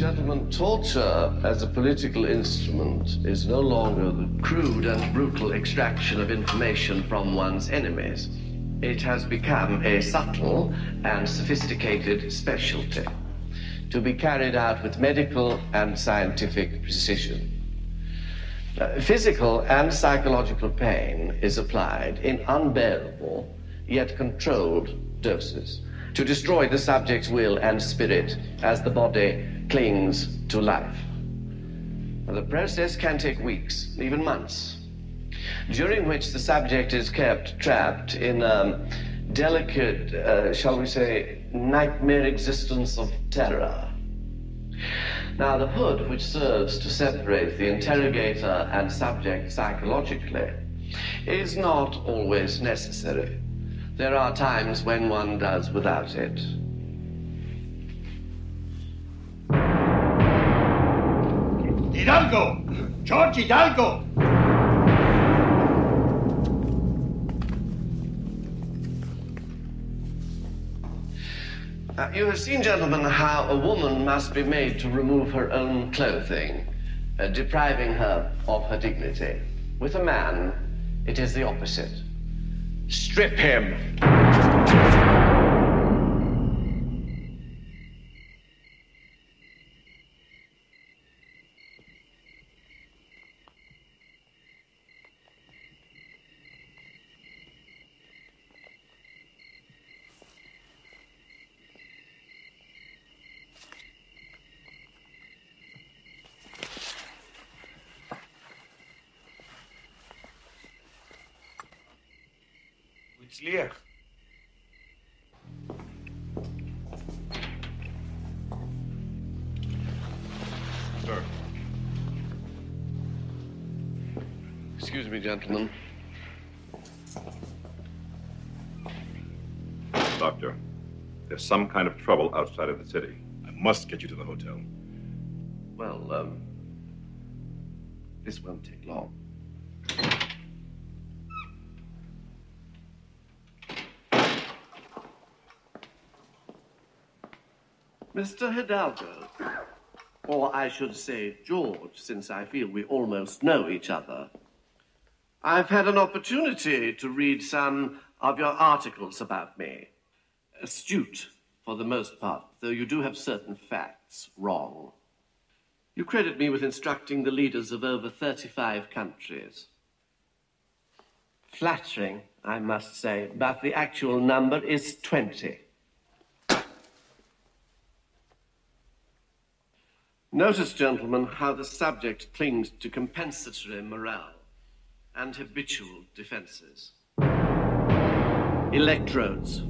gentlemen, torture as a political instrument is no longer the crude and brutal extraction of information from one's enemies. It has become a subtle and sophisticated specialty to be carried out with medical and scientific precision. Physical and psychological pain is applied in unbearable yet controlled doses to destroy the subject's will and spirit as the body clings to life. The process can take weeks, even months, during which the subject is kept trapped in a delicate, shall we say, nightmare existence of terror. Now, the hood which serves to separate the interrogator and subject psychologically is not always necessary. There are times when one does without it. Hidalgo! George Hidalgo! You have seen, gentlemen, how a woman must be made to remove her own clothing, depriving her of her dignity. With a man, it is the opposite. Strip him! הצליח. Sir. Excuse me, gentlemen. Doctor, there's some kind of trouble outside of the city. I must get you to the hotel. Well, this won't take long. Mr. Hidalgo, or I should say George, since I feel we almost know each other, I've had an opportunity to read some of your articles about me. Astute, for the most part, though you do have certain facts wrong. You credit me with instructing the leaders of over 35 countries. Flattering, I must say, but the actual number is 20. Notice, gentlemen, how the subject clings to compensatory morale and habitual defenses. Electrodes.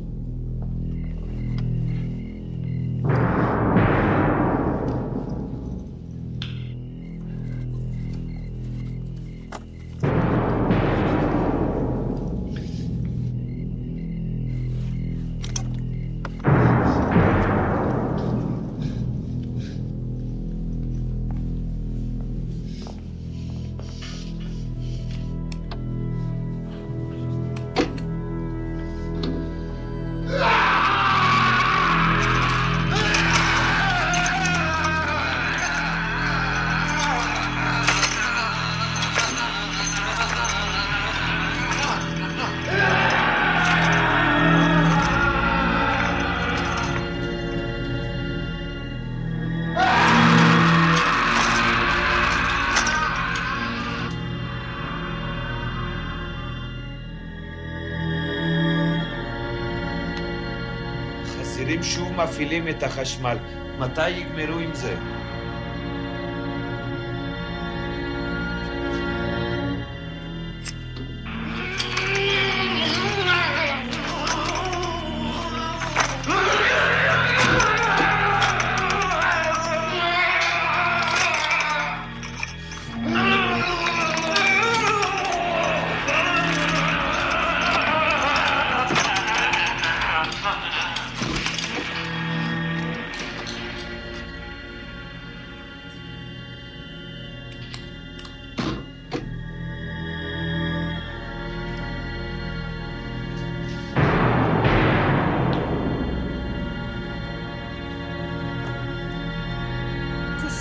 שוב מפעילים את החשמל. מתי יגמרו עם זה?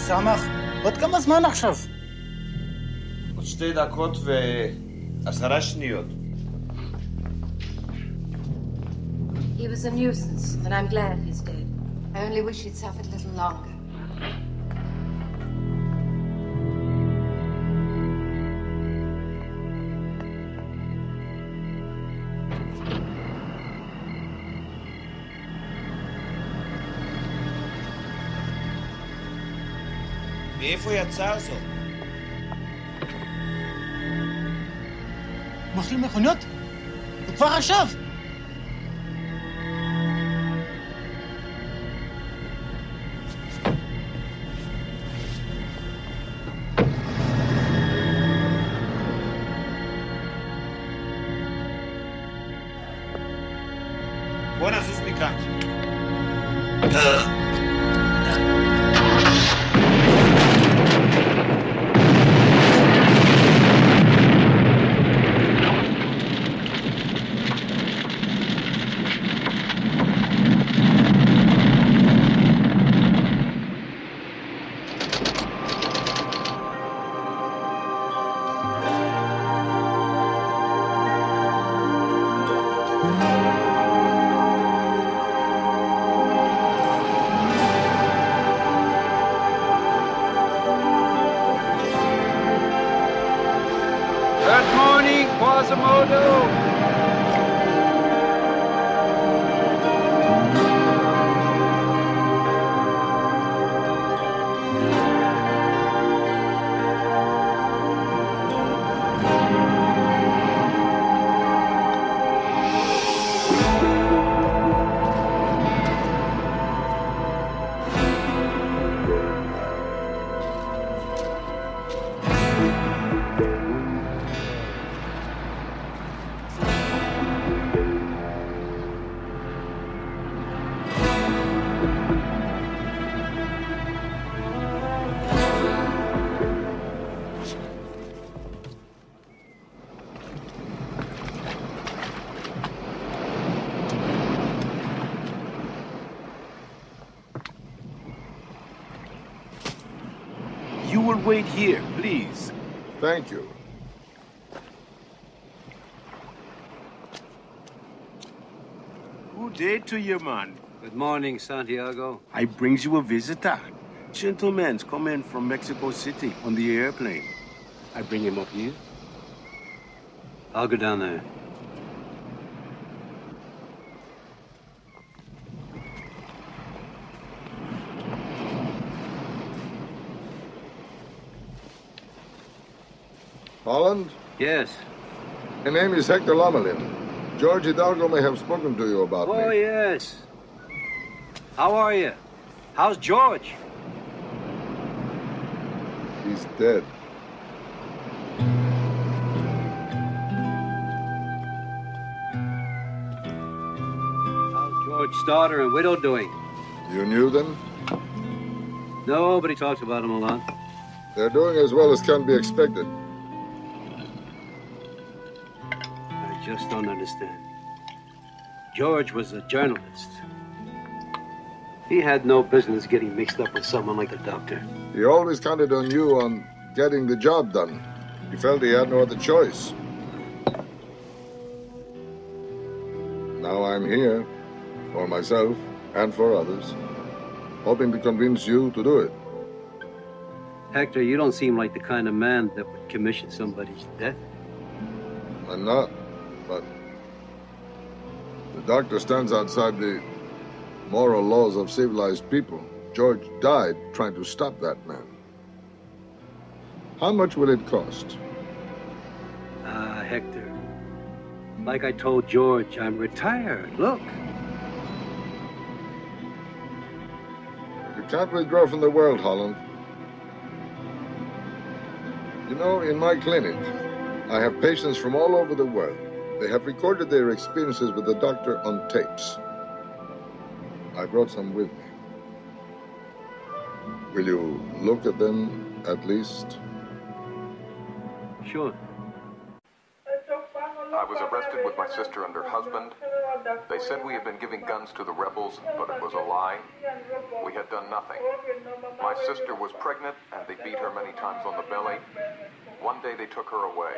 סמך, עוד כמה זמן עכשיו? עוד 2 דקות ו10 שניות. He was a nuisance, and I'm glad he's dead. I only wish he'd suffered a little longer. מאיפה יצא זאת? הוא מכיל מכוניות? הוא כבר עכשיו! בוא נזוז מכאן. You will wait here, please. Thank you. Good day to you, man. Good morning, Santiago. I brings you a visitor. Gentleman's come in from Mexico City on the airplane. I bring him up here. I'll go down there. Holland? Yes. My name is Hector Lamelin. George Hidalgo may have spoken to you about me. Oh, yes. How are you? How's George? He's dead. How's George's daughter and widow doing? You knew them? Nobody talks about him a lot. They're doing as well as can be expected. I just don't understand. George was a journalist. He had no business getting mixed up with someone like the doctor. He always counted on you on getting the job done. He felt he had no other choice. Now I'm here, for myself and for others, hoping to convince you to do it. Hector, you don't seem like the kind of man that would commission somebody's death. I'm not, but the doctor stands outside the moral laws of civilized people. George died trying to stop that man. How much will it cost? Hector, like I told George, I'm retired. Look. You can't withdraw from the world, Holland. You know, in my clinic, I have patients from all over the world. They have recorded their experiences with the doctor on tapes. I brought some with me. Will you look at them, at least? Sure. I was arrested with my sister and her husband They said we had been giving guns to the rebels, but it was a lie. We had done nothing. My sister was pregnant, and they beat her many times on the belly. One day they took her away.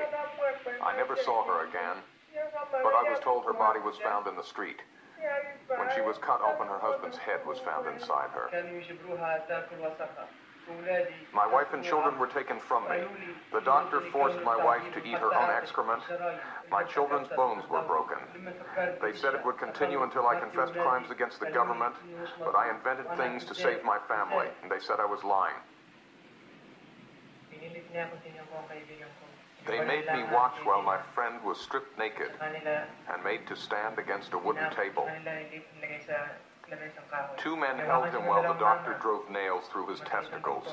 I never saw her again, but I was told her body was found in the street. When she was cut open, her husband's head was found inside her. My wife and children were taken from me. The doctor forced my wife to eat her own excrement. My children's bones were broken. They said it would continue until I confessed crimes against the government, but I invented things to save my family, and they said I was lying. They made me watch while my friend was stripped naked and made to stand against a wooden table. Two men held him while the doctor drove nails through his testicles.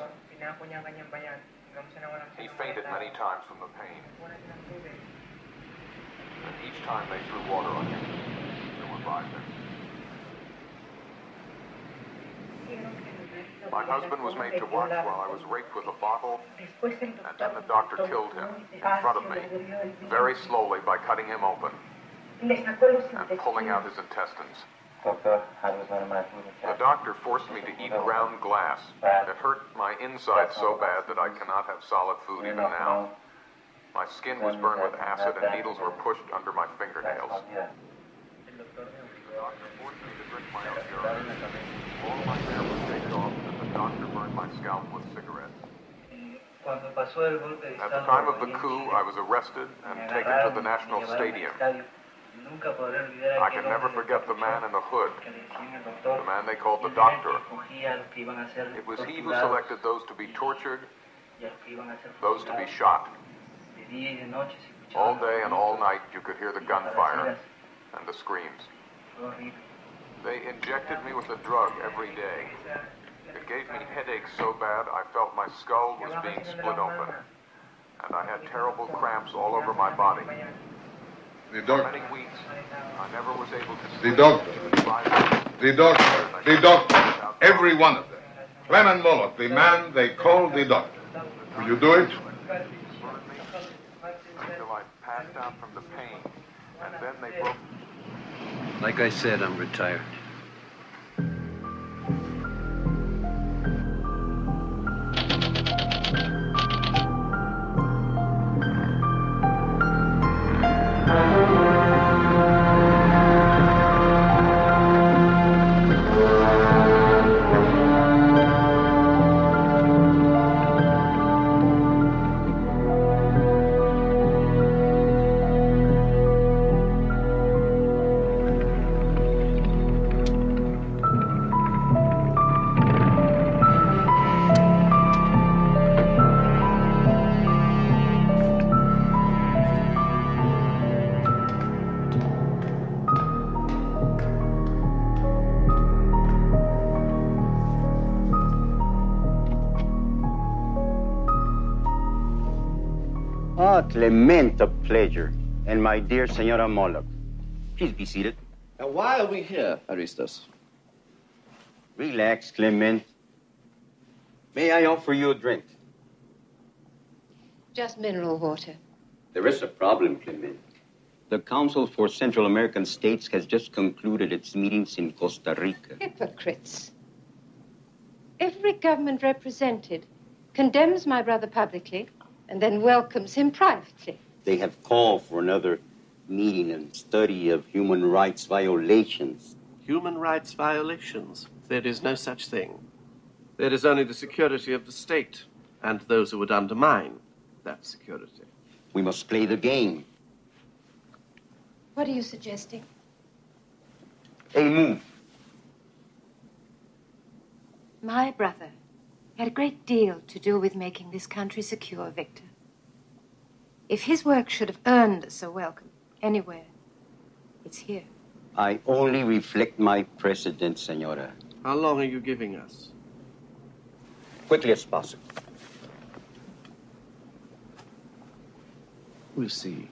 He fainted many times from the pain. And each time they threw water on him to revive him. My husband was made to watch while I was raped with a bottle, and then the doctor killed him in front of me, very slowly by cutting him open and pulling out his intestines. The doctor forced me to eat ground glass. It hurt my inside so bad that I cannot have solid food even now. My skin was burned with acid and needles were pushed under my fingernails. The doctor forced me to drink my own urine. All my hair was taken off and the doctor burned my scalp with cigarettes. At the time of the coup, I was arrested and taken to the National Stadium. I can never forget the man in the hood, the man they called the doctor. It was he who selected those to be tortured, those to be shot. All day and all night you could hear the gunfire and the screams. They injected me with a drug every day. It gave me headaches so bad I felt my skull was being split open, and I had terrible cramps all over my body. The doctor. For many weeks, I never was able to The sleep. doctor. Every one of them. Clement Moloch, the man they called the doctor. Will you do it? Until I passed out from the pain, and then they broke. Like I said, I'm retired. Clement, a pleasure. And my dear Senora Moloch. Please be seated. Now, why are we here, Aristos? Relax, Clement. May I offer you a drink? Just mineral water. There is a problem, Clement. The Council for Central American States has just concluded its meetings in Costa Rica. Hypocrites. Every government represented condemns my brother publicly and then welcomes him privately. They have called for another meeting and study of human rights violations. Human rights violations? There is no such thing. There is only the security of the state and those who would undermine that security. We must play the game. What are you suggesting? A move. My brother had a great deal to do with making this country secure, Victor. If his work should have earned us a welcome anywhere, it's here. I only reflect my precedent, Senora. How long are you giving us? Quickly as possible. We'll see.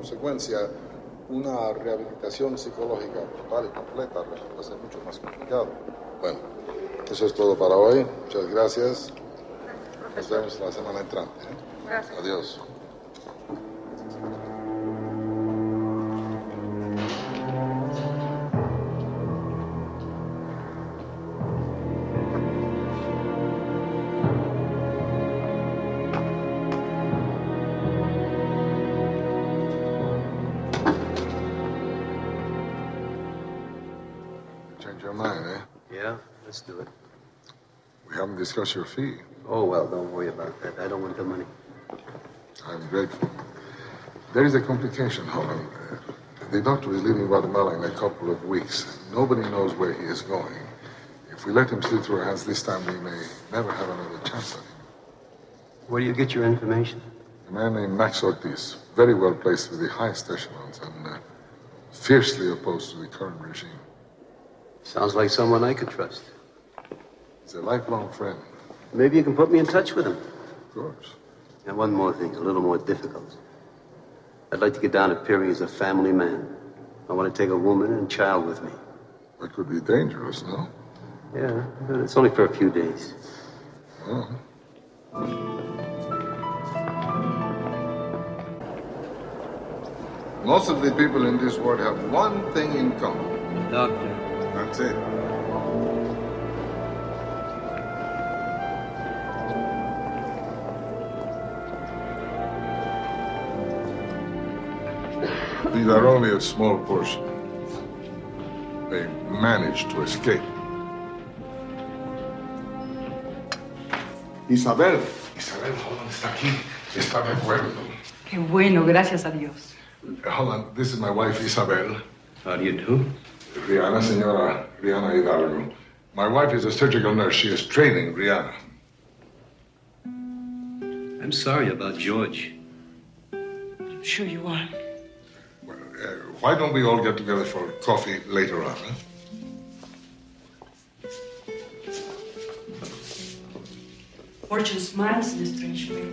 consecuencia, una rehabilitación psicológica total y completa resulta ser mucho más complicado. Bueno, eso es todo para hoy. Muchas gracias. Nos vemos la semana entrante. Gracias. Adiós. Let's do it. We haven't discussed your fee. Oh, well, don't worry about that. I don't want the money. I'm grateful. There is a complication, Holland. The doctor is leaving Guatemala in a couple of weeks. Nobody knows where he is going. If we let him slip through our hands this time, we may never have another chance at him. Where do you get your information? A man named Max Ortiz, very well placed with the highest echelons and fiercely opposed to the current regime. Sounds like someone I could trust. He's a lifelong friend. Maybe you can put me in touch with him. Of course. And one more thing, a little more difficult. I'd like to get down to Peary as a family man. I want to take a woman and child with me. That could be dangerous, no? Yeah, but it's only for a few days. Oh. Most of the people in this world have one thing in common. Doctor. That's it. These are only a small portion. They managed to escape. Isabel, Holland está aquí. Está de acuerdo. Qué bueno, gracias a Dios. Holland, this is my wife, Isabel. How do you do? Rihanna, Senora Rihanna Hidalgo. My wife is a surgical nurse. She is training Rihanna. I'm sorry about George. I'm sure you are. Well, why don't we all get together for coffee later on, huh? Fortune smiles in a strange way.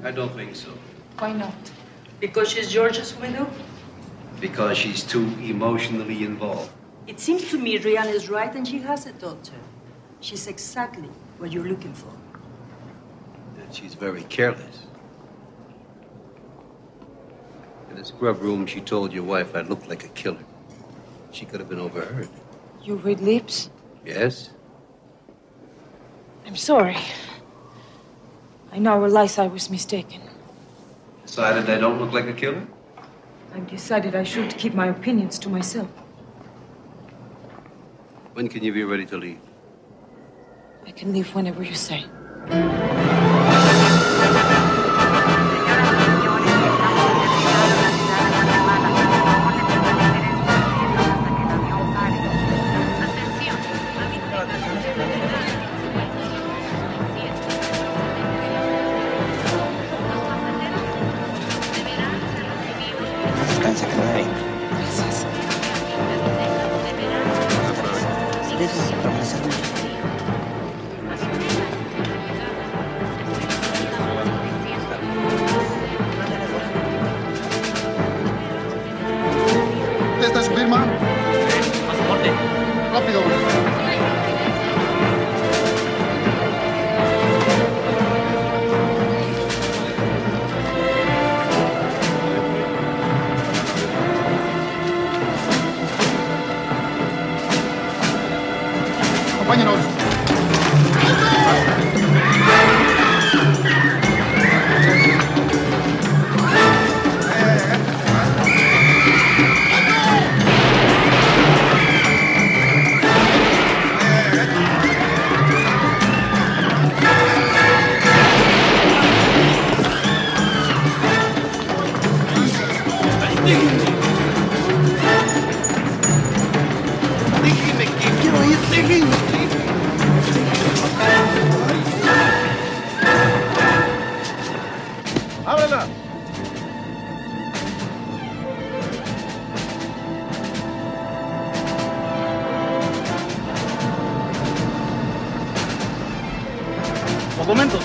I don't think so. Why not? Because she's George's widow? Because she's too emotionally involved. It seems to me Rihanna is right and she has a daughter. She's exactly what you're looking for. And she's very careless. In the scrub room, she told your wife I looked like a killer. She could have been overheard. You read lips? Yes? I'm sorry. I now realize I was mistaken. Decided I don't look like a killer? I've decided I should keep my opinions to myself. When can you be ready to leave? I can leave whenever you say. ¿Esta es su firma? Pasaporte. Rápido. Acompáñenos. Documentos.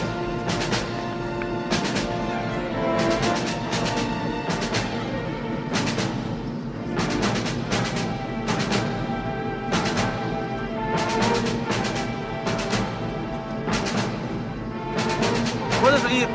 Puedes seguir.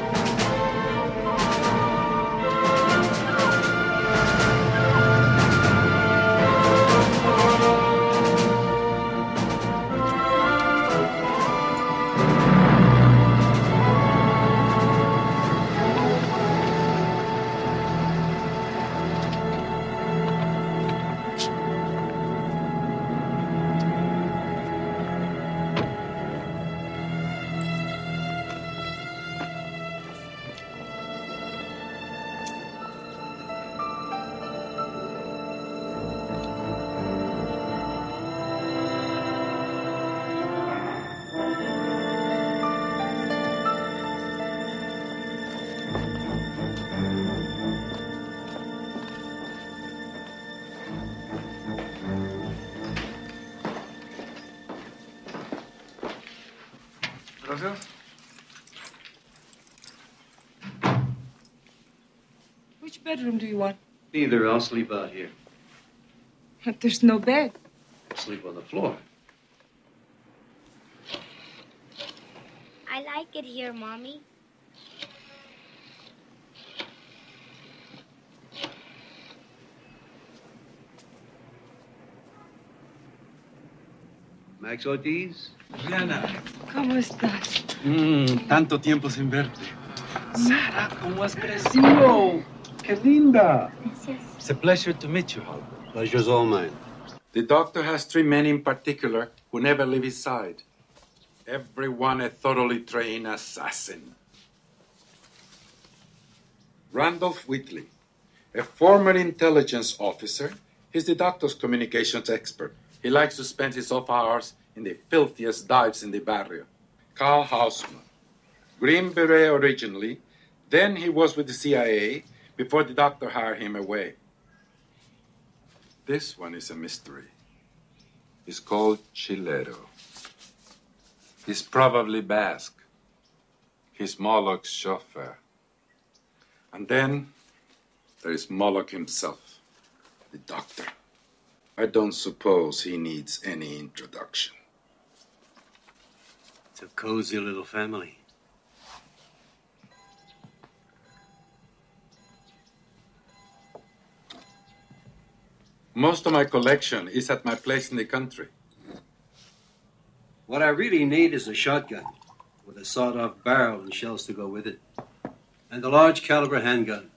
Which bedroom do you want? Neither. I'll sleep out here. But there's no bed. I'll sleep on the floor. I like it here, Mommy. Max Ortiz? Diana. ¿Cómo estás? Tanto tiempo sin verte. Sara, ¿cómo has crecido? ¡Qué linda! Gracias. It's a pleasure to meet you, Howard. Pleasure's all mine. The doctor has 3 men in particular who never leave his side. Everyone a thoroughly trained assassin. Randolph Whitley, a former intelligence officer. He's the doctor's communications expert. He likes to spend his off hours in the filthiest dives in the barrio. Carl Hausman, Green Beret originally, then he was with the CIA before the doctor hired him away. This one is a mystery. He's called Chilero. He's probably Basque. He's Moloch's chauffeur. And then there is Moloch himself, the doctor. I don't suppose he needs any introduction. It's a cozy little family. Most of my collection is at my place in the country. What I really need is a shotgun with a sawed-off barrel and shells to go with it, and a large caliber handgun.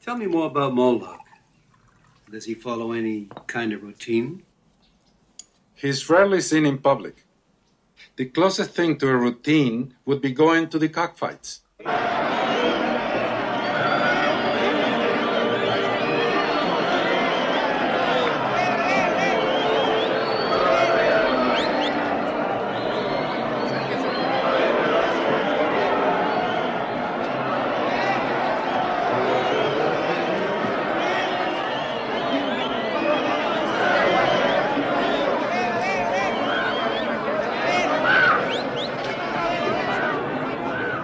Tell me more about Moloch. Does he follow any kind of routine? He's rarely seen in public. The closest thing to a routine would be going to the cockfights.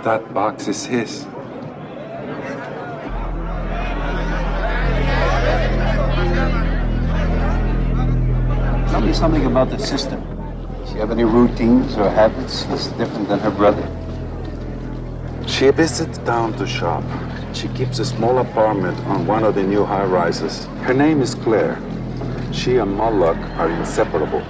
That box is his. Tell me something about the sister. Does she have any routines or habits that's different than her brother? She visits down to shop. She keeps a small apartment on one of the new high-rises. Her name is Claire. She and Moloch are inseparable.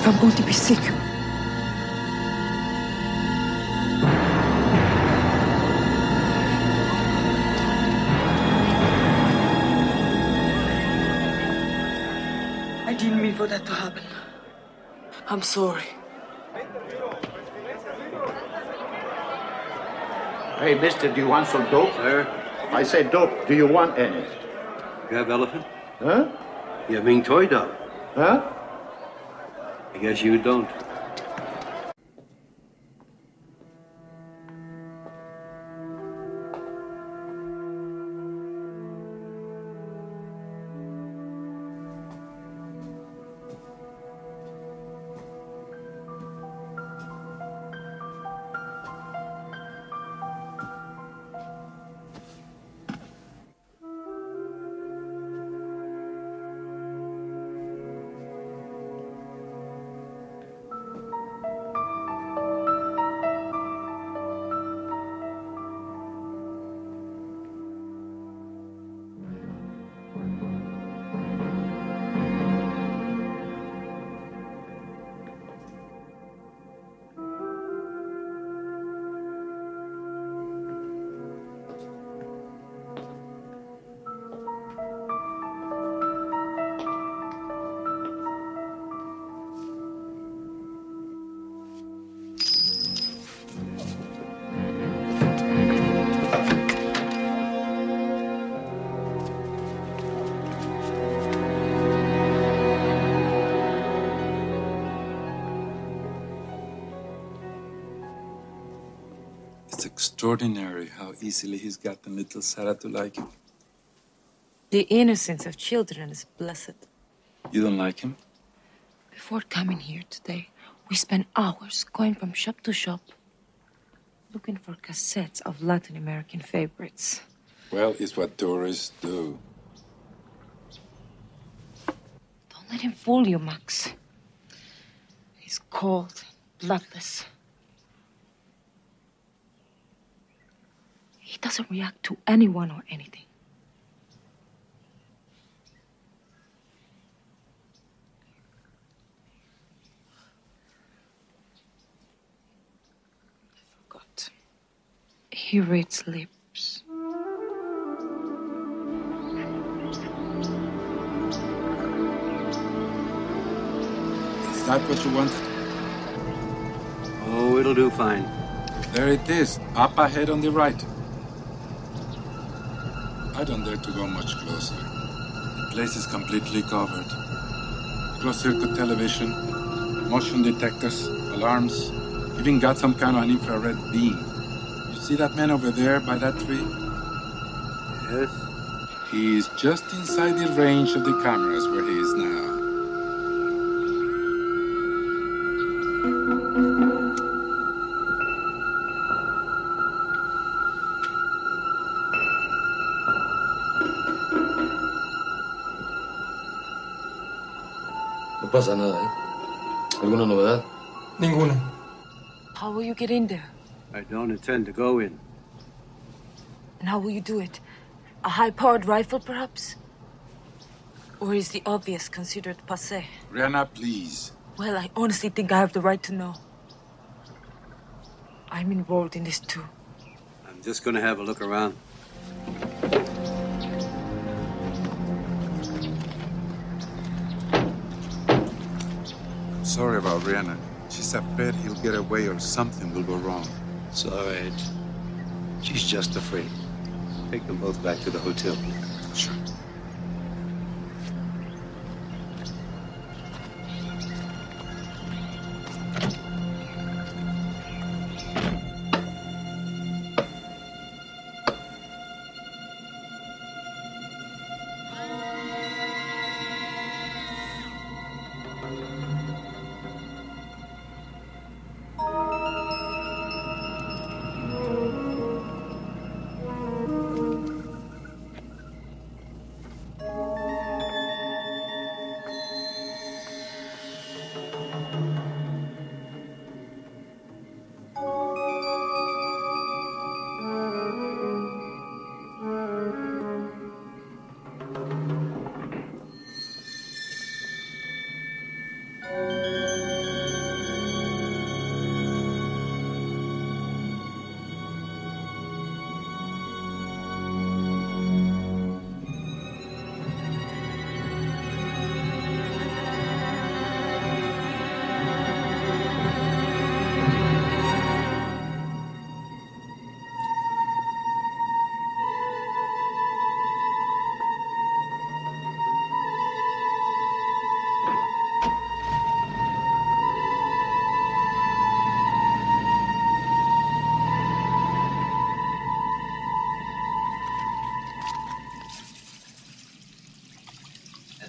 I'm going to be sick. I didn't mean for that to happen. I'm sorry. Hey, mister, do you want some dope? Sir? I said dope. Do you want any? You have elephant? Huh? You have Ming toy dog? Huh? I guess you don't. It's extraordinary how easily he's gotten little Sarah to like him. The innocence of children is blessed. You don't like him? Before coming here today, we spent hours going from shop to shop looking for cassettes of Latin American favorites. Well, it's what tourists do. Don't let him fool you, Max. He's cold, bloodless. He doesn't react to anyone or anything. I forgot. He reads lips. Is that what you wanted? Oh, it'll do fine. There it is, up ahead on the right. I don't dare to go much closer. The place is completely covered. Closed-circuit television, motion detectors, alarms, even got some kind of an infrared beam. You see that man over there by that tree? Yes. He is just inside the range of the cameras where he is now. No pasa nada, ¿eh? ¿Alguna novedad? Ninguna. How will you get in there? I don't intend to go in. And how will you do it? A high-powered rifle, perhaps? Or is the obvious considered passé? Rihanna, please. Well, I honestly think I have the right to know. I'm involved in this too. I'm just gonna have a look around. Sorry about Rihanna. She's afraid he'll get away or something will go wrong. It's all right. She's just afraid. Take them both back to the hotel, please. Sure.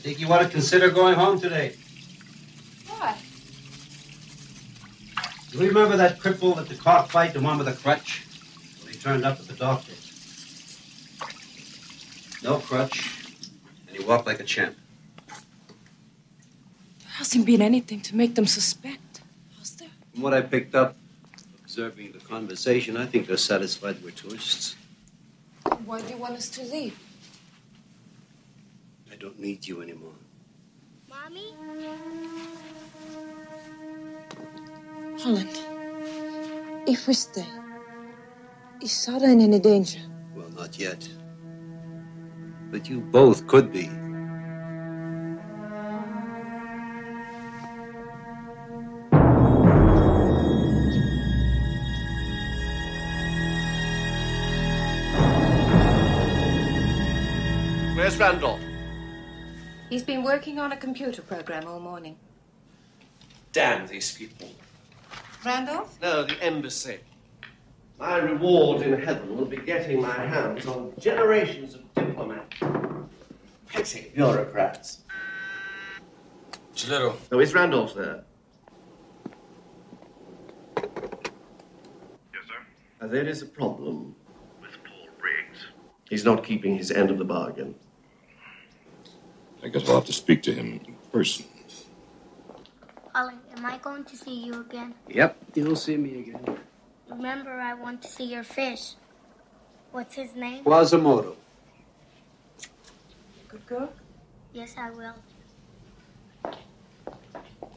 think you ought to consider going home today. Why? Do you remember that cripple at the cockfight, the one with the crutch? Well, he turned up at the doctor. No crutch, and he walked like a champ. There hasn't been anything to make them suspect, has there? From what I picked up, observing the conversation, I think they're satisfied we're tourists. Why do you want us to leave? I don't need you anymore. Mommy? Holland, if we stay, is Sarah in any danger? Well, not yet. But you both could be. Where's Randolph? He's been working on a computer program all morning. Damn these people. Randolph? No, the embassy. My reward in heaven will be getting my hands on generations of diplomats. Petty bureaucrats. Chilero. Oh, is Randolph there? Yes, sir? There is a problem with Paul Briggs. He's not keeping his end of the bargain. I guess I'll have to speak to him in person. Ollie, am I going to see you again? Yep, you'll see me again. Remember, I want to see your fish. What's his name? Quasimodo. Good girl? Yes, I will.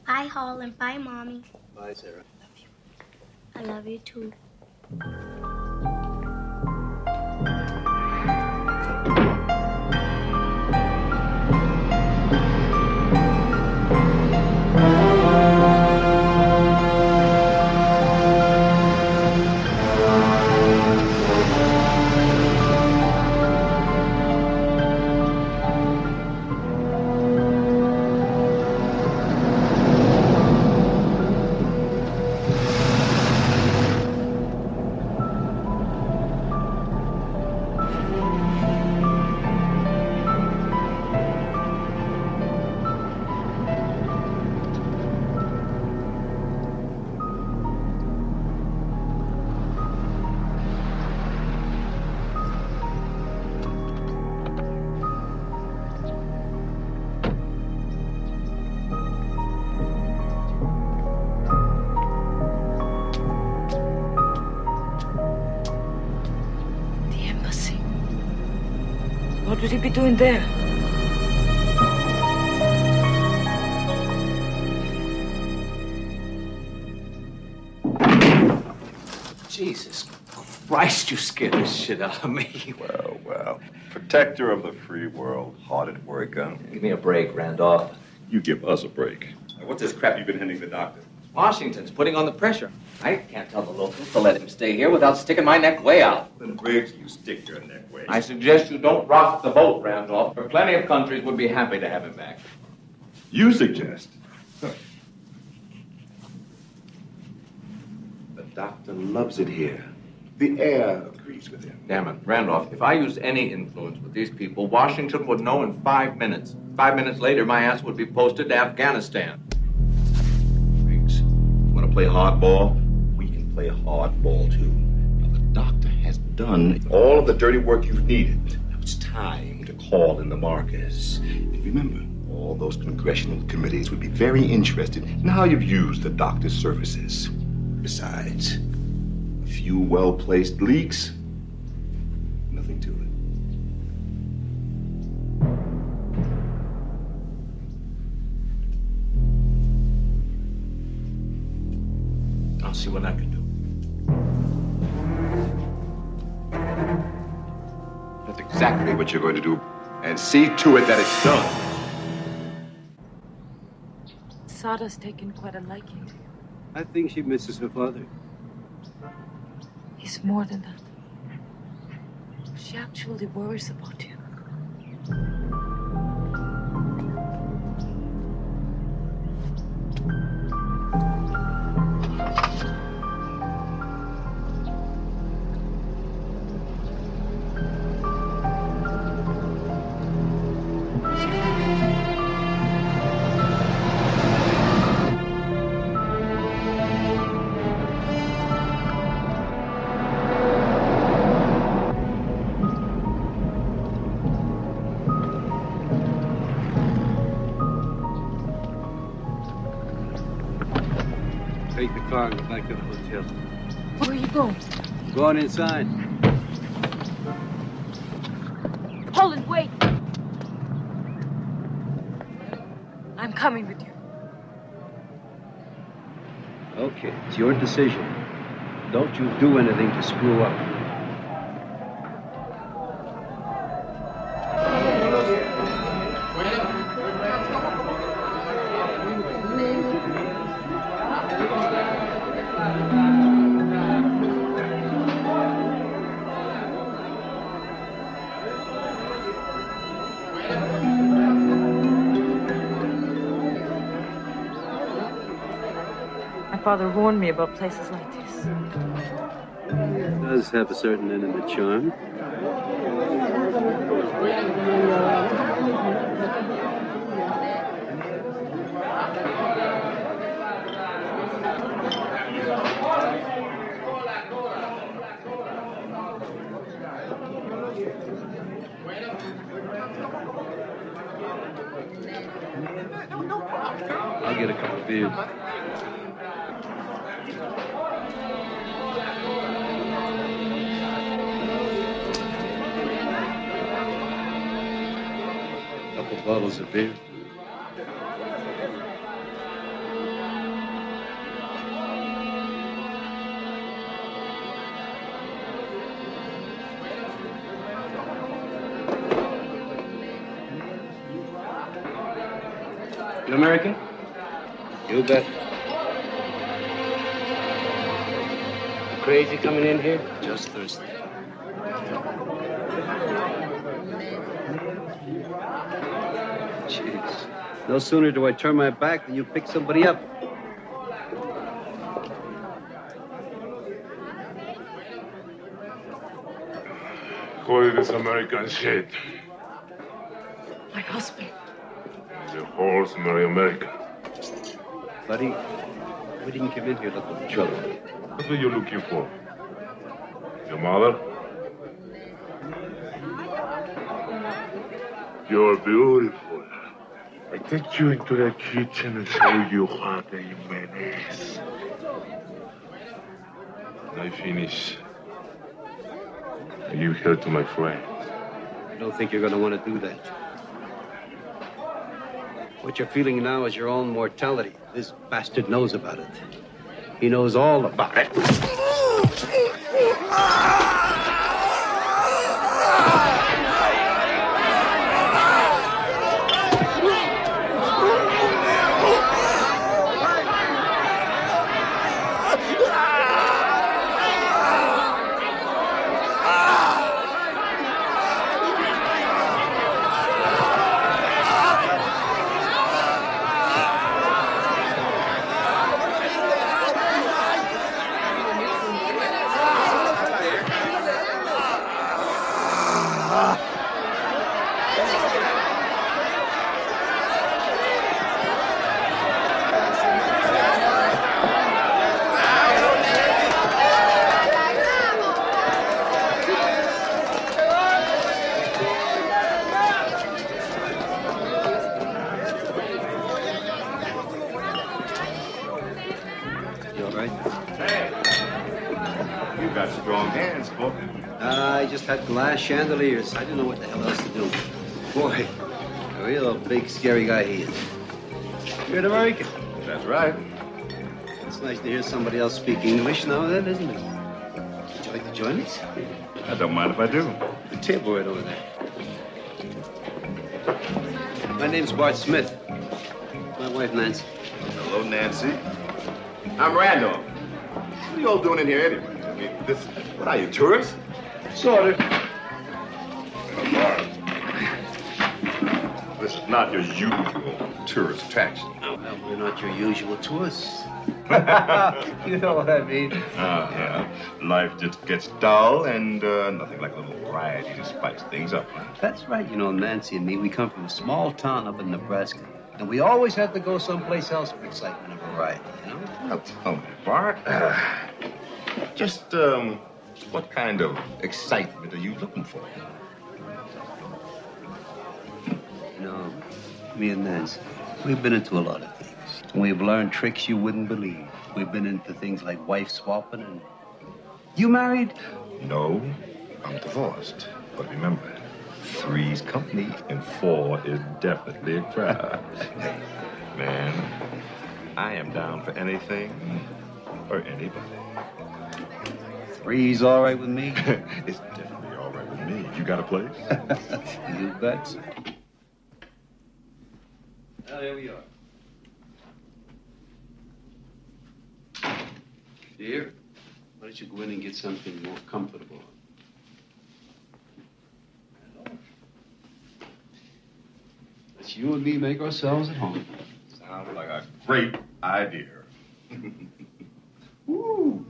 Bye, Hall, and bye, Mommy. Bye, Sarah. I love you, too. What would he be doing there? Jesus Christ, you scared the shit out of me. Well, well. Protector of the free world, hard at work, huh? Give me a break, Randolph. You give us a break. Now, what's this crap you've been handing the doctor? Washington's putting on the pressure. I can't tell the locals to let him stay here without sticking my neck way out. Then, Briggs, you stick your neck way. I suggest you don't rock the boat, Randolph, for plenty of countries would be happy to have him back. You suggest? Huh. The doctor loves it here. The air agrees with him. Damn it, Randolph, if I used any influence with these people, Washington would know in 5 minutes. 5 minutes later, my ass would be posted to Afghanistan. Briggs, you want to play hardball? We can play hardball, too. Now, the doctor has done all of the dirty work you've needed. Now it's time to call in the markers. And remember, all those congressional committees would be very interested in how you've used the doctor's services. Besides, a few well-placed leaks, nothing to it. I'll see what I can do. That's exactly what you're going to do, and see to it that it's done. Sarah's taken quite a liking to you. I think she misses her father. It's more than that. She actually worries about you. car and go back to the hotel. Where are you going? Going inside. Holland, wait! I'm coming with you. Okay, it's your decision. Don't you do anything to screw up. My father warned me about places like this. It does have a certain intimate charm. I'll get a couple of beers. Couple bottles of beer. You American? You bet. Crazy coming in here? Just thirsty. Jeez. No sooner do I turn my back than you pick somebody up. Who is this American shit? My husband. The horse marry American. Buddy, we didn't come in here looking for trouble. What are you looking for? Your mother? You're beautiful. I take you into the kitchen and show you what a menace. When I finish, you here to my friend. I don't think you're going to want to do that. What you're feeling now is your own mortality. This bastard knows about it. He knows all about it. Glass chandeliers. I didn't know what the hell else to do. Boy, a real big, scary guy he is. You're an American. That's right. It's nice to hear somebody else speak English now and then, isn't it? Would you like to join us? I don't mind if I do. The table right over there. My name's Bart Smith. My wife, Nancy. Hello, Nancy. I'm Randolph. What are you all doing in here anyway? I mean, what are you, tourists? Sort of. This is not your usual tourist attraction. No, well, we're not your usual tourists. You know what I mean. Yeah. Life just gets dull and nothing like a little variety to spice things up. Huh? That's right. You know, Nancy and me, we come from a small town up in Nebraska. And we always have to go someplace else for excitement and variety, you know? Well, tell me, Bart. What kind of excitement are you looking for? You know, me and Nancy, we've been into a lot of things. And we've learned tricks you wouldn't believe. We've been into things like wife swapping and... You married? No, I'm divorced. But remember, 3's company and 4 is definitely a crowd. Man, I am down for anything or anybody. 3's all right with me? It's definitely all right with me. You got a place? You bet. Well, here we are. Dear, why don't you go in and get something more comfortable? Let's you and me make ourselves at home. Sounds like a great idea. Woo!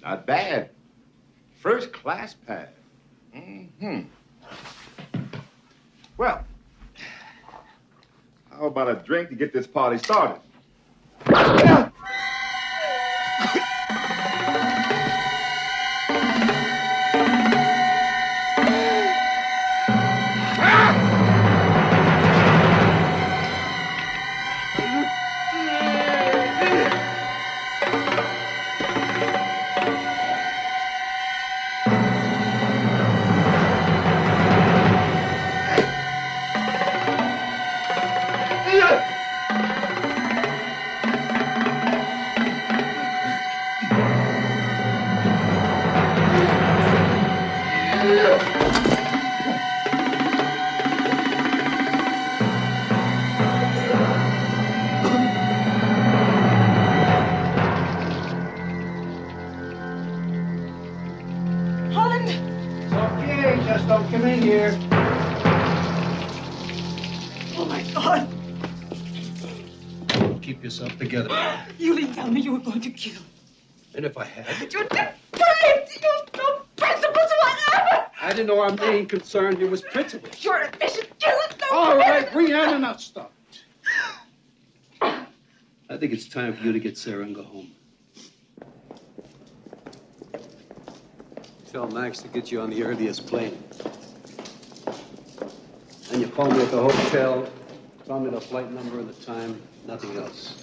Not bad. First class pad. Mm-hmm. Well, how about a drink to get this party started? Together. You didn't tell me you were going to kill. And if I had? You're depraved! You have no principles whatever! I didn't know our main concern here was principle. You're an efficient killer. All right, we had enough stuff. I think it's time for you to get Sarah and go home. Tell Max to get you on the earliest plane. And you call me at the hotel. Tell me the flight number and the time. Nothing else.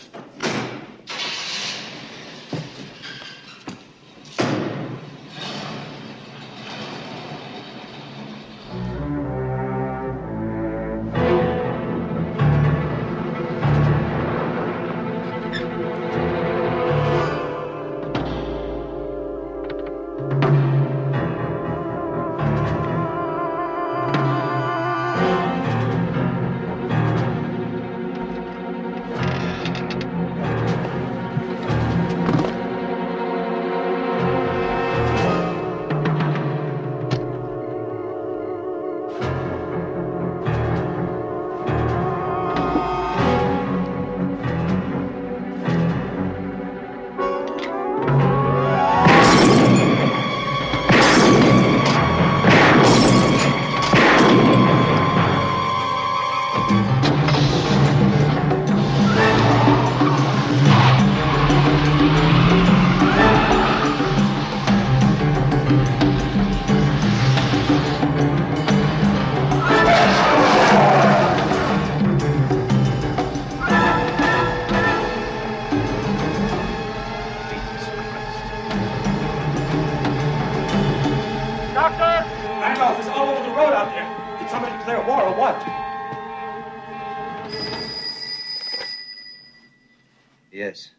Yes.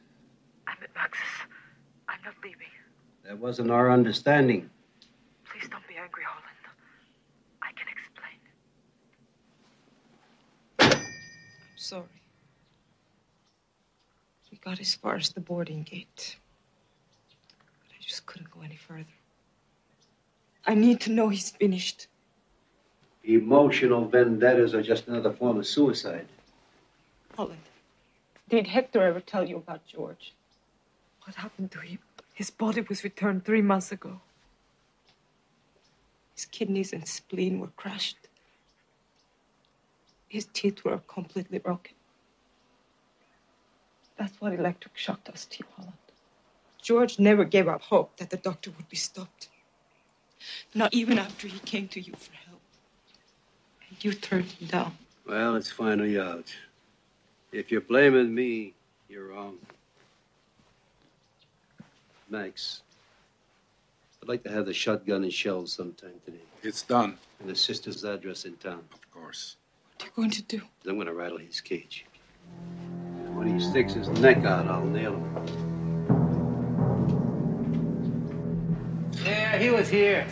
I'm at Max's. I'm not leaving. That wasn't our understanding. Please don't be angry, Holland. I can explain. I'm sorry. We got as far as the boarding gate. But I just couldn't go any further. I need to know he's finished. Emotional vendettas are just another form of suicide. Holland, did Hector ever tell you about George? What happened to him? His body was returned 3 months ago. His kidneys and spleen were crushed. His teeth were completely broken. That's what electric shock does to you, Holland. George never gave up hope that the doctor would be stopped. Not even after he came to you for help. And you turned him down. Well, it's finally out. If you're blaming me, you're wrong. Max, I'd like to have the shotgun and shells sometime today. It's done. And the sister's address in town. Of course. What are you going to do? I'm going to rattle his cage. When he sticks his neck out, I'll nail him. Yeah, he was here.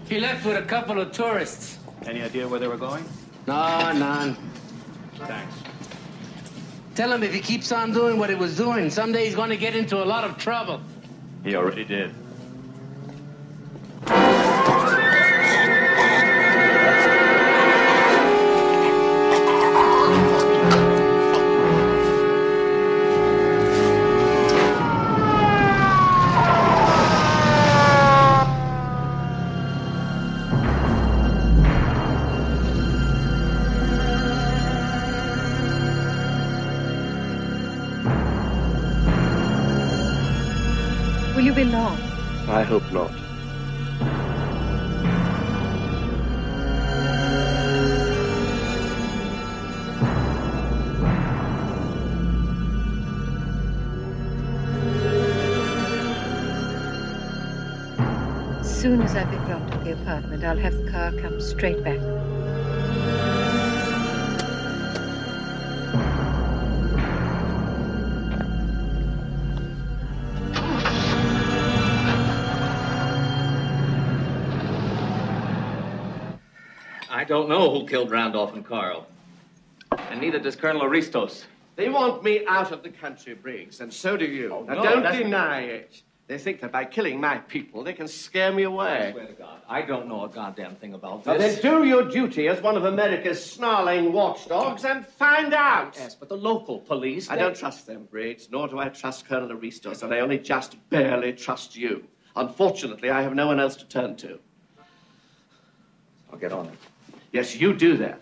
He left with a couple of tourists. Any idea where they were going? No, none. Thanks. Tell him if he keeps on doing what he was doing, someday he's going to get into a lot of trouble. He already did. Will you be long? I hope not. As soon as I've been dropped at the apartment, I'll have the car come straight back. I don't know who killed Randolph and Carl. And neither does Colonel Aristos. They want me out of the country, Briggs, and so do you. Oh, now, no, don't that's- deny it. They think that by killing my people, they can scare me away. I swear to God, I don't know a goddamn thing about Now, this. then do your duty as one of America's snarling watchdogs and find out. Yes, but the local police... I don't trust them, Briggs, nor do I trust Colonel Aristos, and I only just barely trust you. Unfortunately, I have no one else to turn to. I'll get on it. Yes, you do that.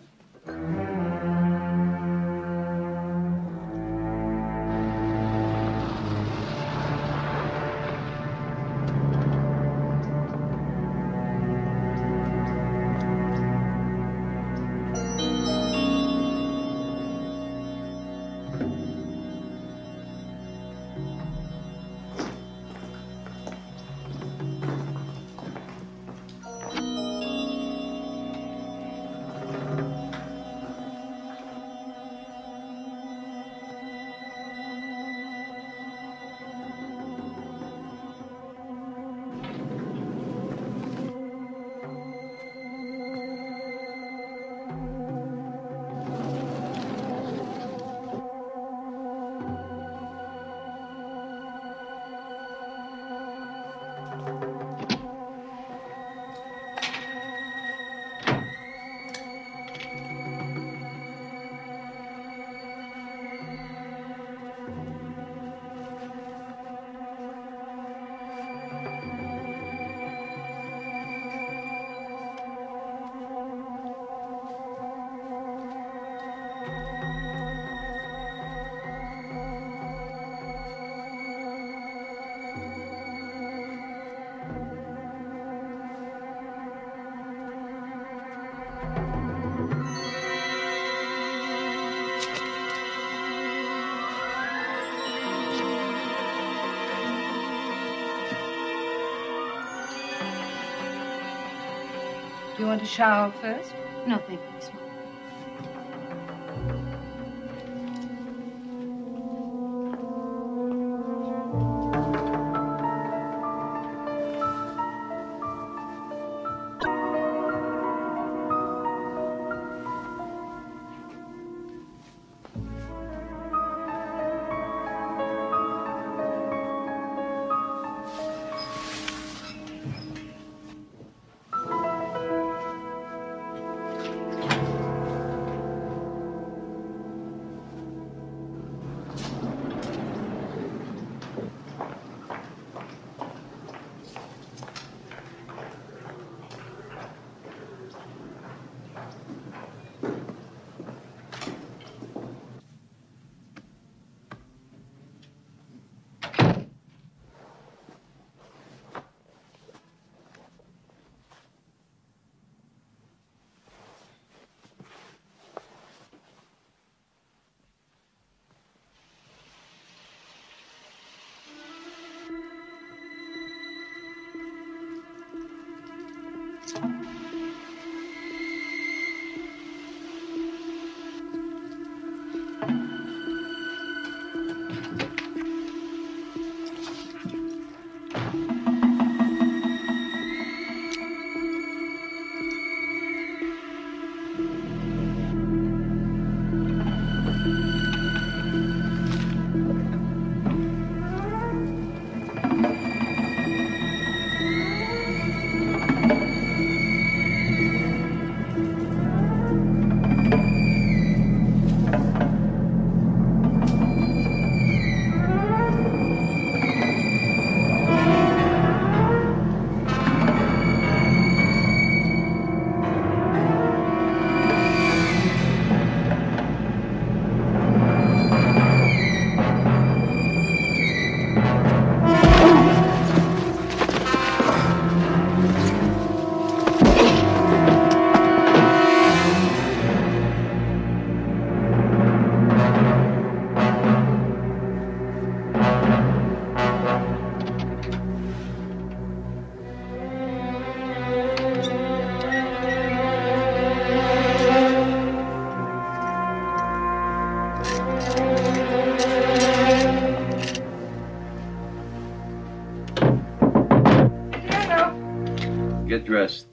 Do you want a shower first? No, thank you, Miss Mom. dressed.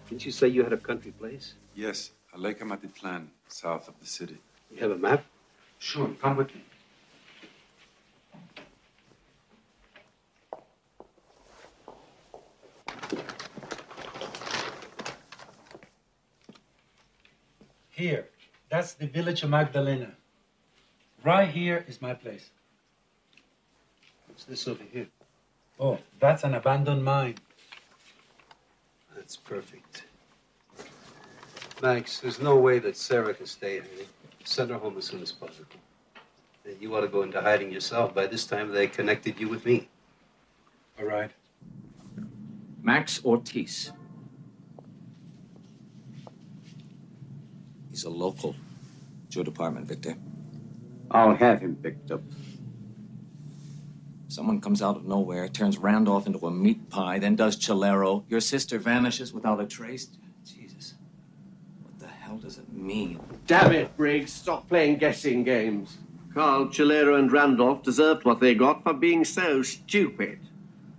Didn't you say you had a country place? Yes, a Lake Amatitlán, south of the city. You have a map? Sure, come with me. Here, that's the village of Magdalena. Right here is my place. What's this over here? Oh, that's an abandoned mine. That's perfect. Max, there's no way that Sarah can stay here. Send her home as soon as possible. And you ought to go into hiding yourself. By this time, they connected you with me. All right. Max Ortiz. He's a local. It's your department, Victor. I'll have him picked up. Someone comes out of nowhere, turns Randolph into a meat pie, then does Chilero. Your sister vanishes without a trace. Jesus. What the hell does it mean? Damn it, Briggs. Stop playing guessing games. Carl, Chilero, and Randolph deserved what they got for being so stupid.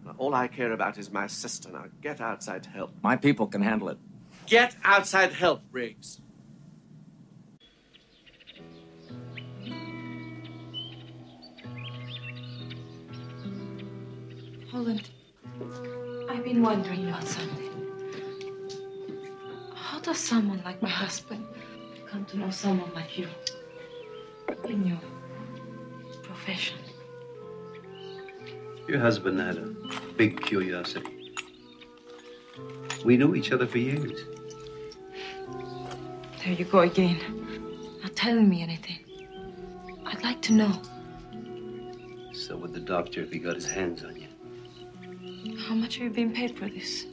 Now, all I care about is my sister. Now, get outside help. My people can handle it. Get outside help, Briggs. Holland, I've been wondering about something. How does someone like my husband come to know someone like you in your profession? Your husband had a big curiosity. We knew each other for years. There you go again. Not telling me anything. I'd like to know. So would the doctor if he got his hands on you. How much are you being paid for this?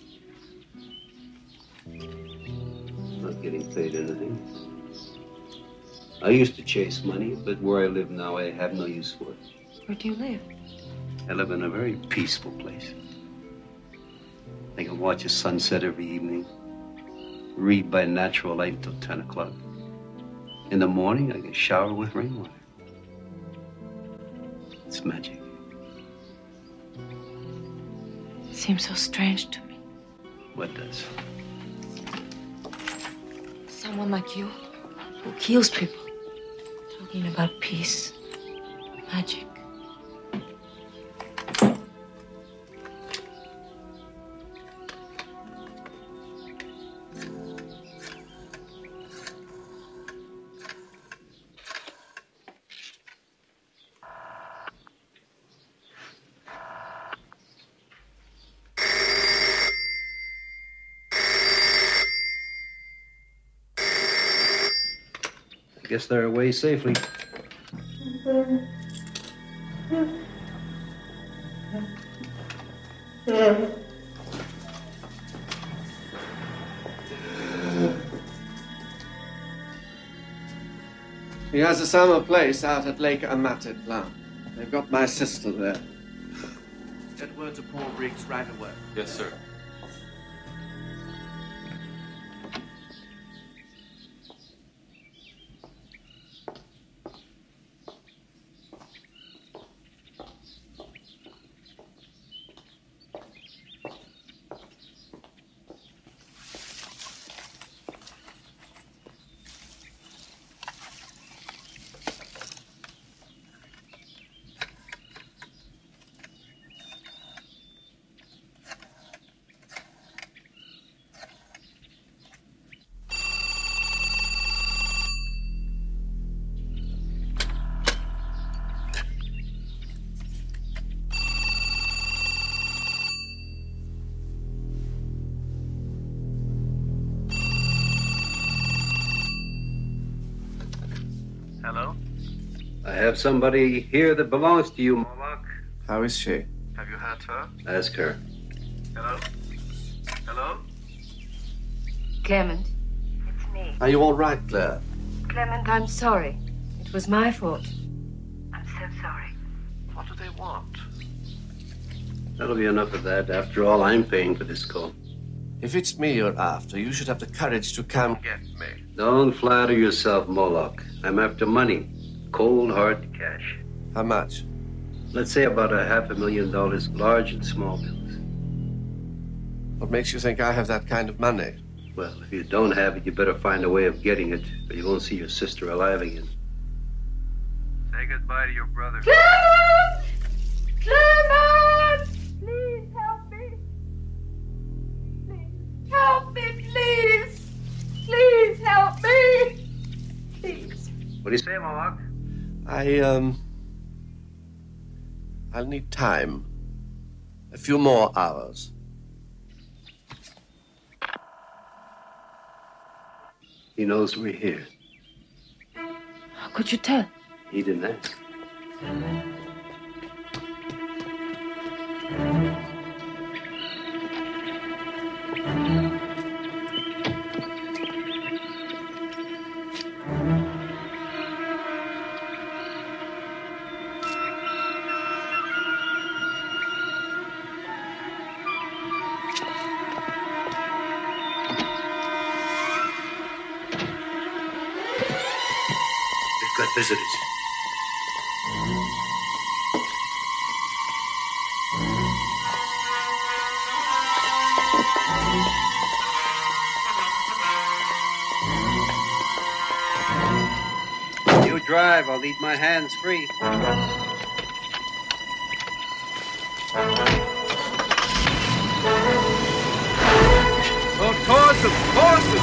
Not getting paid anything. I used to chase money, but where I live now, I have no use for it. Where do you live? I live in a very peaceful place. I can watch a sunset every evening, read by natural light till 10 o'clock. In the morning, I can shower with rainwater. It's magic. It seems so strange to me. What does? Someone like you who kills people, talking about peace, magic. I guess they're away safely. He has a summer place out at Lake Amatitlán. They've got my sister there. Get word to Paul Briggs right away. Yes, sir. have somebody here that belongs to you, Moloch. How is she? Have you heard her? Ask her. Hello? Hello? Clement. Are you all right, Claire? Clement, I'm sorry. It was my fault. I'm so sorry. What do they want? That'll be enough of that. After all, I'm paying for this call. If it's me you're after, you should have the courage to come get me. Don't flatter yourself, Moloch. I'm after money. Cold, hard cash. How much? Let's say about $500,000, large and small bills. What makes you think I have that kind of money? Well, if you don't have it, you better find a way of getting it, or you won't see your sister alive again. Say goodbye to your brother. Clement! Clement! Please help me. Please help me, please. Please help me. Please. What do you say, Moloch? I'll need time. A few more hours. He knows we're here. How could you tell? He didn't ask. Visitors. You drive, I'll leave my hands free. Go towards them, towards them!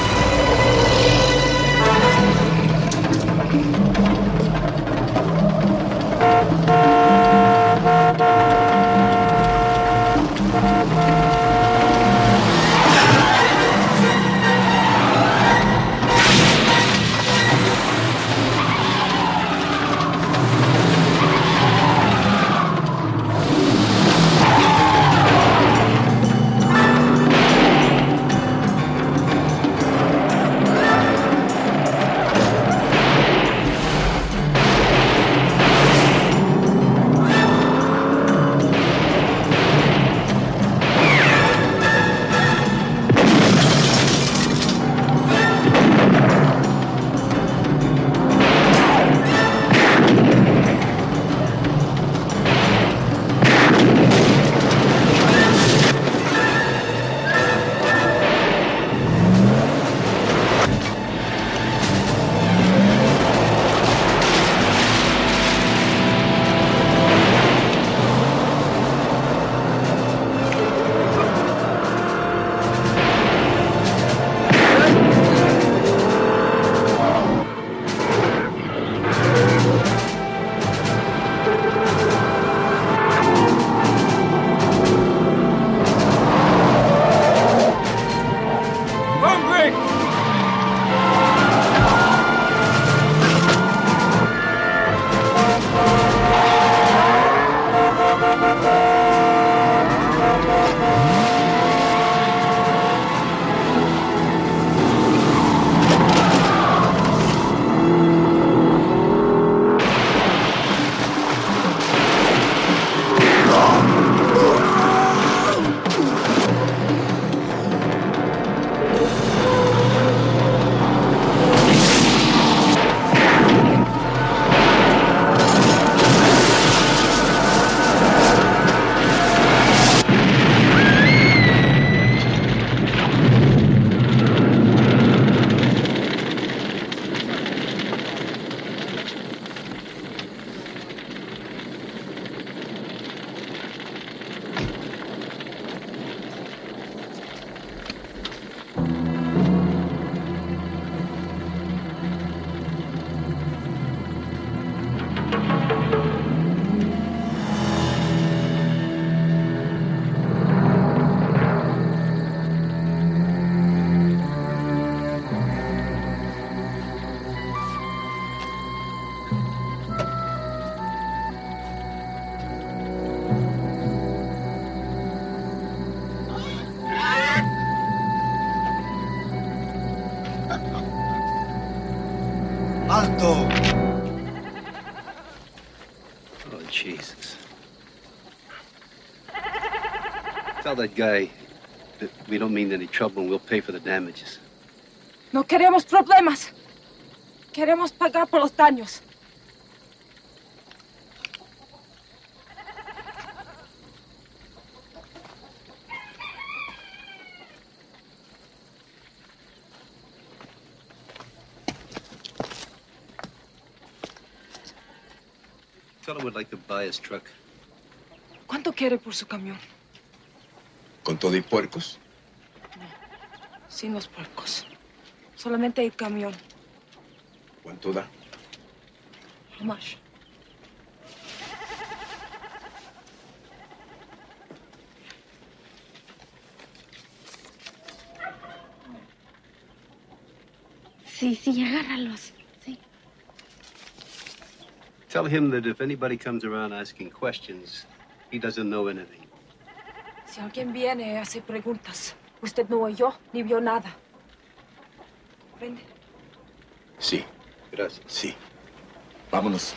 muerto. Oh, Jesus. Tell that guy that we don't mean any trouble and we'll pay for the damages. No queremos problemas. Queremos pagar por los daños. Tell him we'd like to buy his truck. ¿Cuánto quiere por su camión? ¿Con todo y puercos? Sin los puercos. Solamente el camión. ¿Cuánto da? How much? Sí, agárralos. Sí. Tell him that if anybody comes around asking questions, he doesn't know anything. Si alguien viene y hace preguntas, usted no oyó ni vio nada. ¿Comprende? Sí. Gracias. Sí. Vámonos.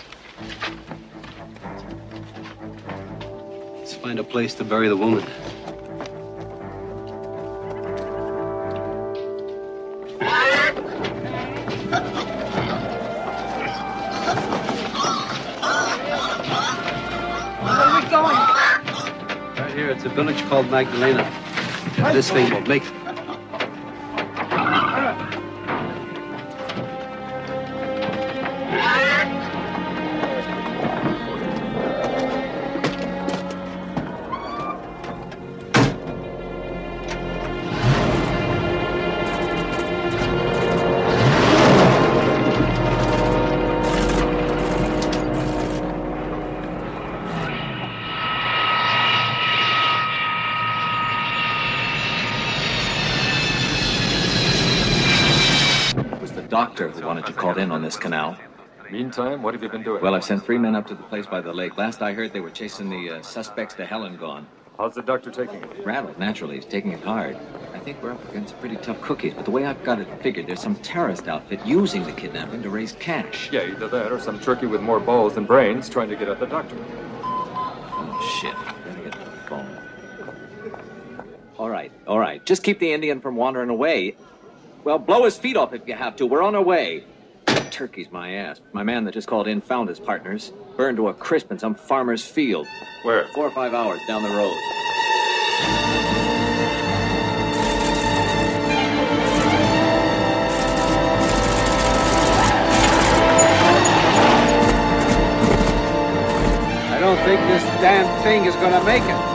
Let's find a place to bury the woman. Where are we going? Right here, it's a village called Magdalena. This thing will make it. Doctor who wanted you called in on this canal. Meantime, what have you been doing? Well, I've sent 3 men up to the place by the lake. Last I heard, they were chasing the suspects to hell and gone. How's the doctor taking it? Rattled, naturally. He's taking it hard. I think we're up against pretty tough cookies, but the way I've got it figured, there's some terrorist outfit using the kidnapping to raise cash. Yeah, either that or some turkey with more balls than brains trying to get at the doctor. Oh, shit. Better get to the phone. All right. Just keep the Indian from wandering away. Well, blow his feet off if you have to. We're on our way. Turkey's my ass. My man that just called in found his partners. Burned to a crisp in some farmer's field. Where? 4 or 5 hours down the road. I don't think this damn thing is gonna make it.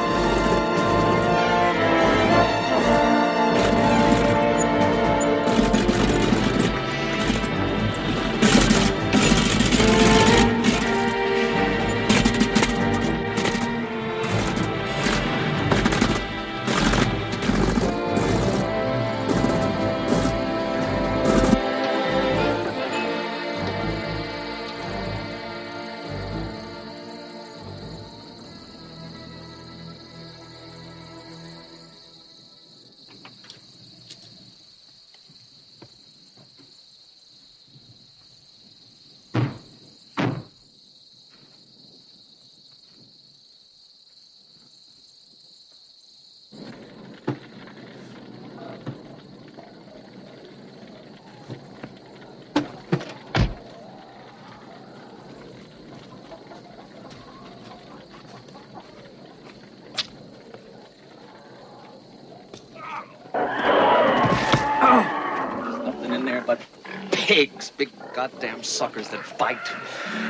Pigs, big goddamn suckers that fight.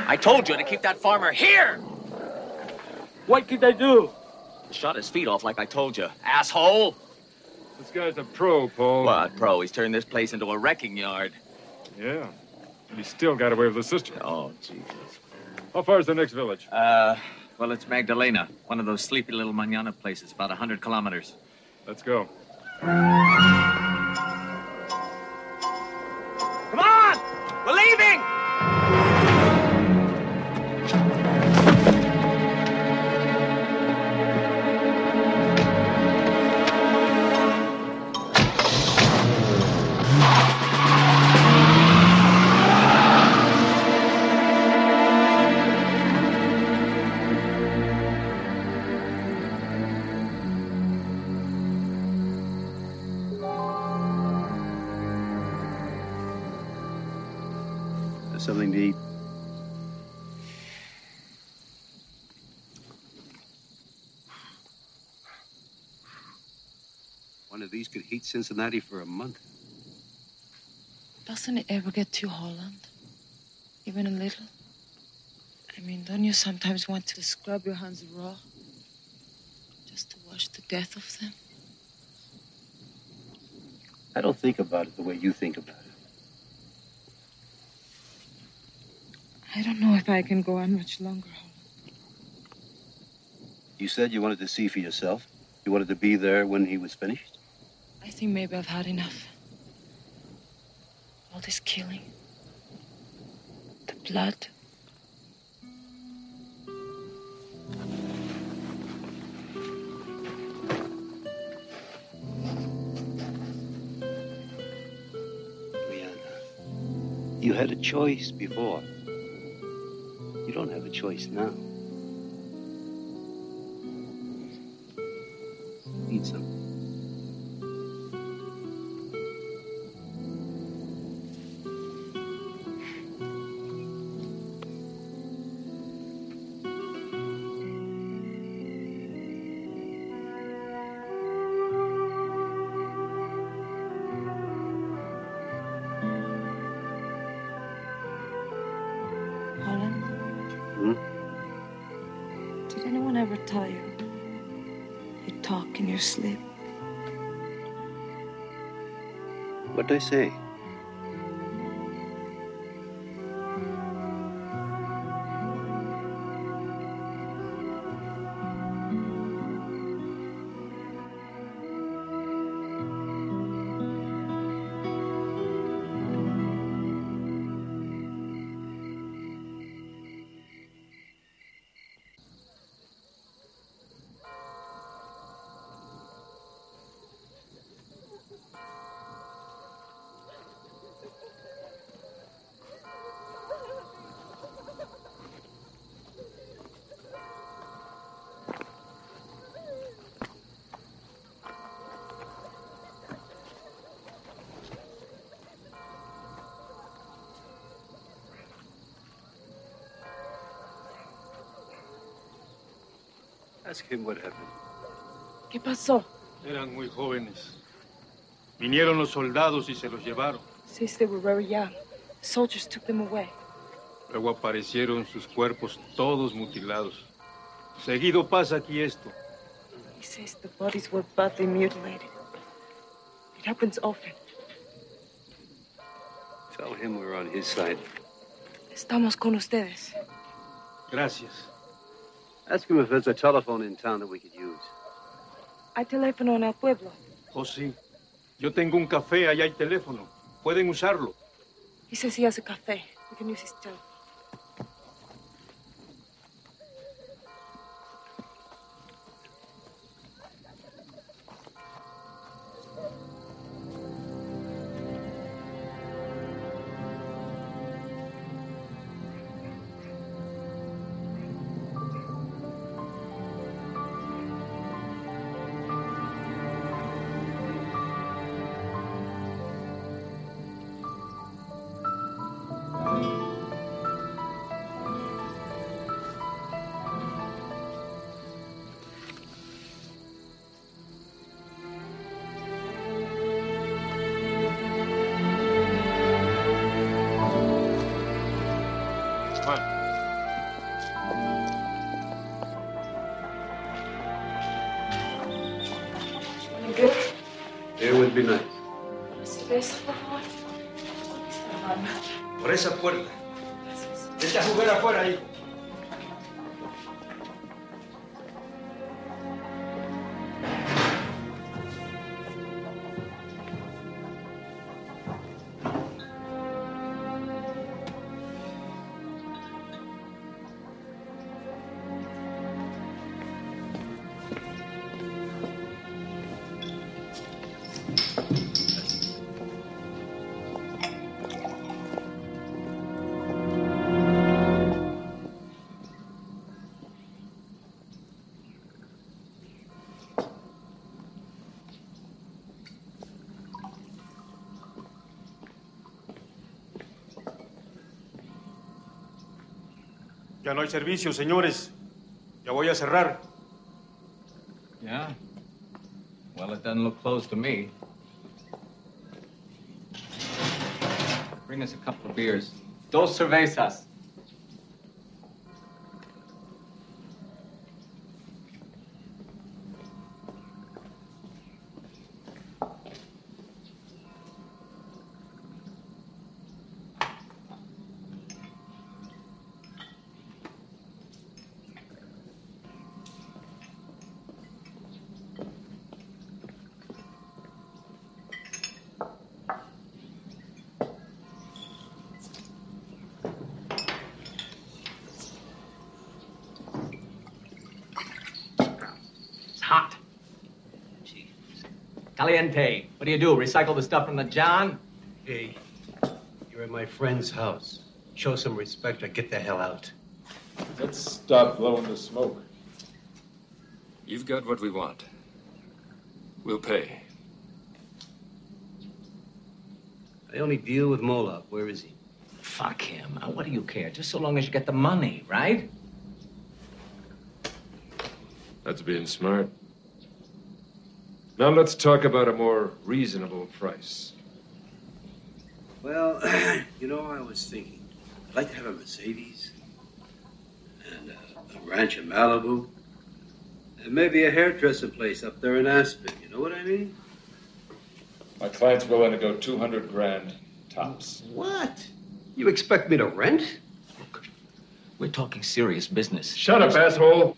I told you to keep that farmer here! What did they do? Shot his feet off like I told you, asshole! This guy's a pro, Paul. What pro? He's turned this place into a wrecking yard. Yeah, but he still got away with the sister. Oh, Jesus. How far is the next village? Well, it's Magdalena, one of those sleepy little manana places, about 100 kilometers. Let's go. Come on! We're leaving! something to eat? One of these could heat Cincinnati for a month. Doesn't it ever get to Holland? Even a little? I mean, don't you sometimes want to scrub your hands raw? Just to wash the death of them? I don't think about it the way you think about it. I don't know if I can go on much longer, Holland. You said you wanted to see for yourself. You wanted to be there when he was finished? I think maybe I've had enough. All this killing. The blood. You had a choice before. You don't have a choice now. Eat some. Did anyone ever tell you you talk in your sleep? What'd I say? Ask him what happened. ¿Qué pasó? Eran muy jóvenes. Vinieron los soldados y se los llevaron. Since they were very young, the soldiers took them away. Luego aparecieron sus cuerpos todos mutilados. Seguido pasa aquí esto. He says the bodies were badly mutilated. It happens often. Tell him we're on his side. Estamos con ustedes. Gracias. Ask him if there's a telephone in town that we could use. Hay teléfono en el pueblo. Oh, sí. Yo tengo un café, allá hay teléfono. Pueden usarlo. He says he has a cafe. We can use his telephone. It would be nice. Por esa puerta. Vete a jugar afuera, hijo. Ya no hay servicio, señores. Ya voy a cerrar. Yeah? Well, it doesn't look closed to me. Bring us a couple of beers. Dos cervezas. Hot. Caliente. What do you do? Recycle the stuff from the John? Hey, you're at my friend's house. Show some respect or get the hell out. Let's stop blowing the smoke. You've got what we want. We'll pay. I only deal with Moloch. Where is he? Fuck him. What do you care? Just so long as you get the money, right? That's being smart. Now let's talk about a more reasonable price. Well, you know, I was thinking, I'd like to have a Mercedes and a ranch in Malibu and maybe a hairdresser place up there in Aspen. You know what I mean? My client's willing to go 200 grand tops. What? You expect me to rent? Look, we're talking serious business. Shut up, asshole!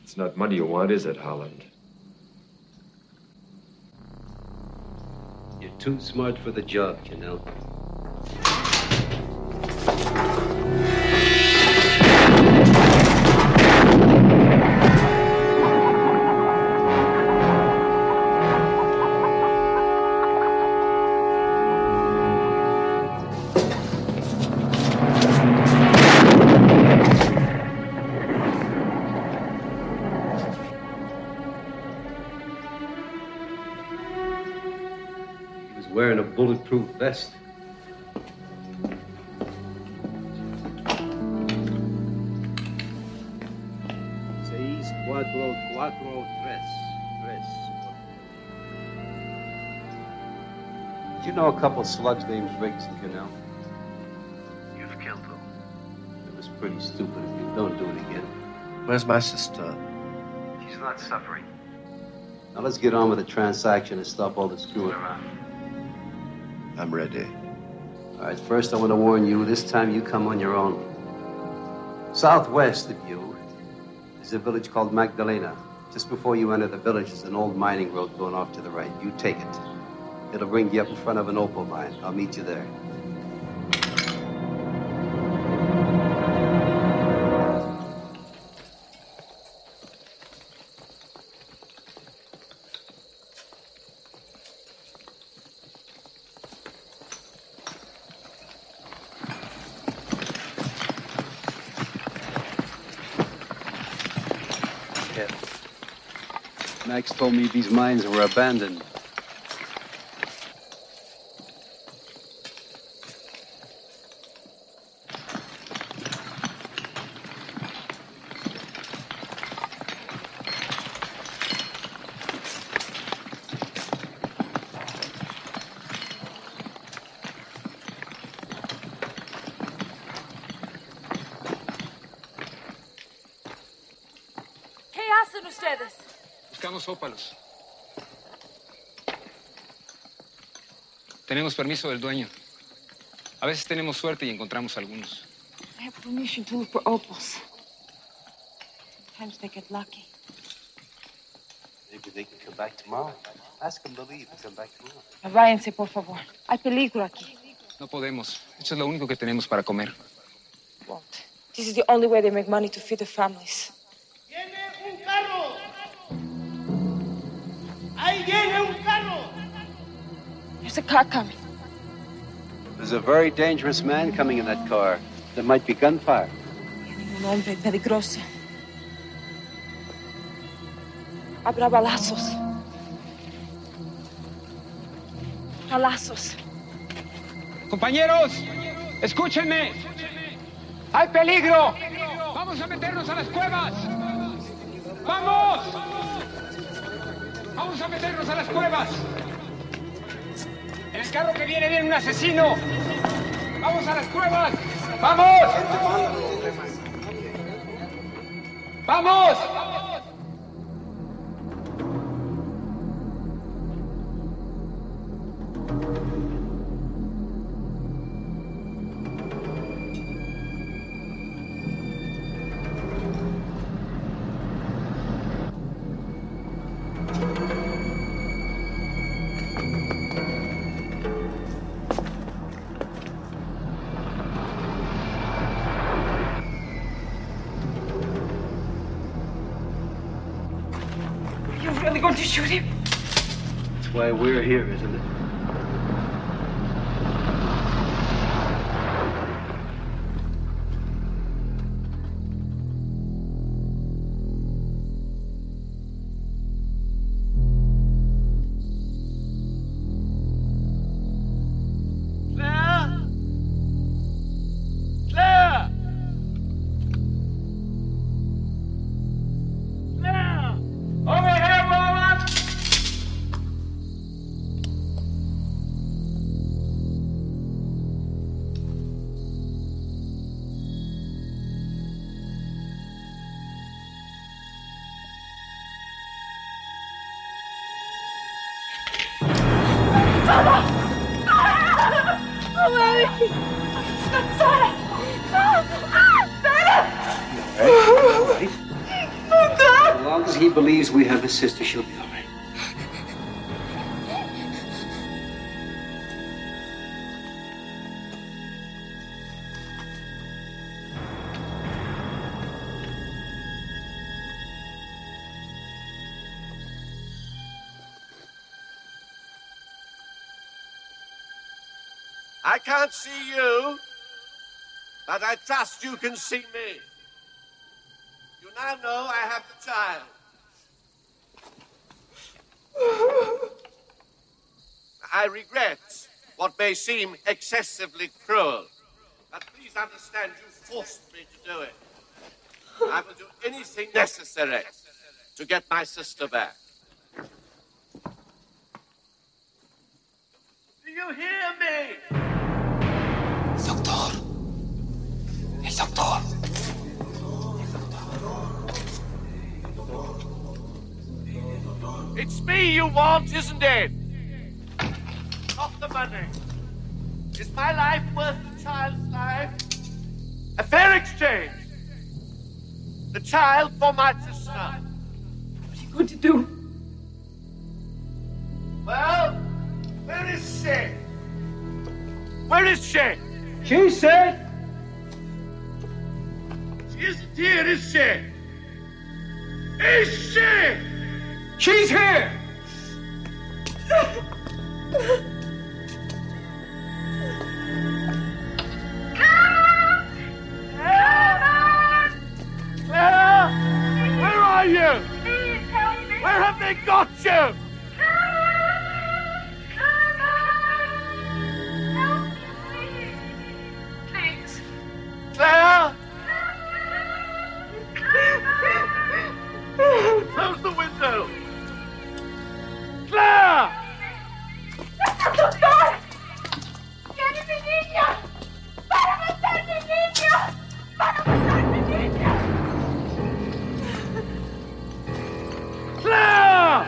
It's not money you want, is it, Holland? You're too smart for the job, you know. Wearing a bulletproof vest. Seis, cuatro, cuatro, tres. Do you know a couple slugs named Riggs and Canal? You've killed them. It was pretty stupid of you. Don't do it again. Where's my sister? She's not suffering. Now let's get on with the transaction and stop all the screwing around. I'm ready. All right, first I want to warn you, this time you come on your own. Southwest of you is a village called Magdalena. Just before you enter the village is an old mining road going off to the right. You take it. It'll bring you up in front of an opal mine. I'll meet you there. Max told me these mines were abandoned. ¿Qué hacen ustedes? Buscamos ópalos. Tenemos permiso del dueño. A veces tenemos suerte y encontramos algunos. I have permission to look for opals. Sometimes they get lucky. Maybe they can come back tomorrow. Ask them to leave and come back tomorrow. Váyanse, por favor. Hay peligro aquí. No podemos. Eso es lo único que tenemos para comer. Won't. This is the only way they make money to feed their families. ¡Ahí viene un carro! There's a car coming. There's a very dangerous man coming in that car. There might be gunfire. Un hombre peligroso. Habrá balazos. Balazos. ¡Compañeros! Escúchenme. Hay peligro. Vamos a meternos a las cuevas. ¡Vamos! ¡Vamos a meternos a las cuevas! En el carro que viene un asesino. ¡Vamos a las cuevas! ¡Vamos! ¡Vamos! Going to shoot him. That's why we're here, isn't it? As long as he believes we have his sister, she'll be all right. I can't see you, but I trust you can see me. You now know I have the child. I regret what may seem excessively cruel, but please understand you forced me to do it. I will do anything necessary to get my sister back. Do you hear me? Doctor. El doctor. It's me you want, isn't it? Not the money. Is my life worth the child's life? A fair exchange. The child for my sister. What are you going to do? Well, where is she? Where is she? She said... She isn't here, is she? Is she? She's here! Claire! Where are you? Where have they got you? Please. Claire! Close the window! Claire! ¡Doctor! ¡Viene mi niña! ¡Para matar mi niña! ¡Para matar mi niña! Claire!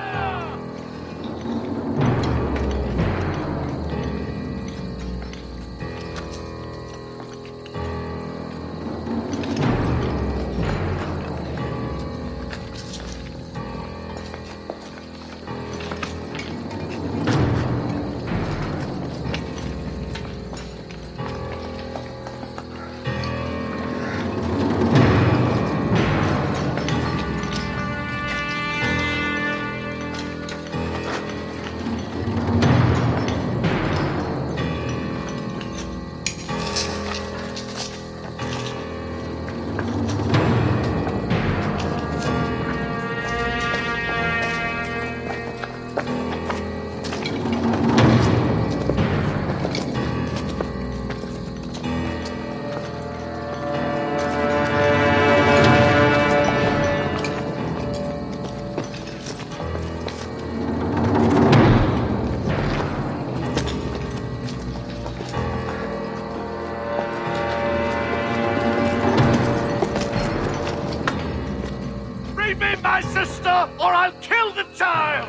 sister, or I'll kill the child!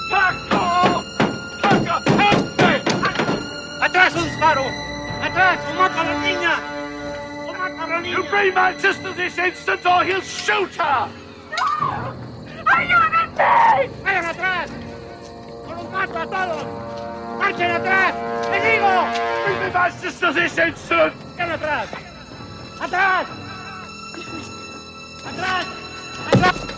¡Paco! ¡Paco! ¡Atrás, un disparo! ¡Atrás! ¡O mata a la niña! ¡O mata a la niña! You bring my sister this instant, or he'll shoot her! ¡No! ¡Ayúdenme! ¡Vayan atrás! ¡O los mato a todos! ¡Marchen atrás! ¡Les digo! Bring me my sister this instant! ¡Vayan atrás! ¡Atrás! ¡Atrás! ¡Atrás!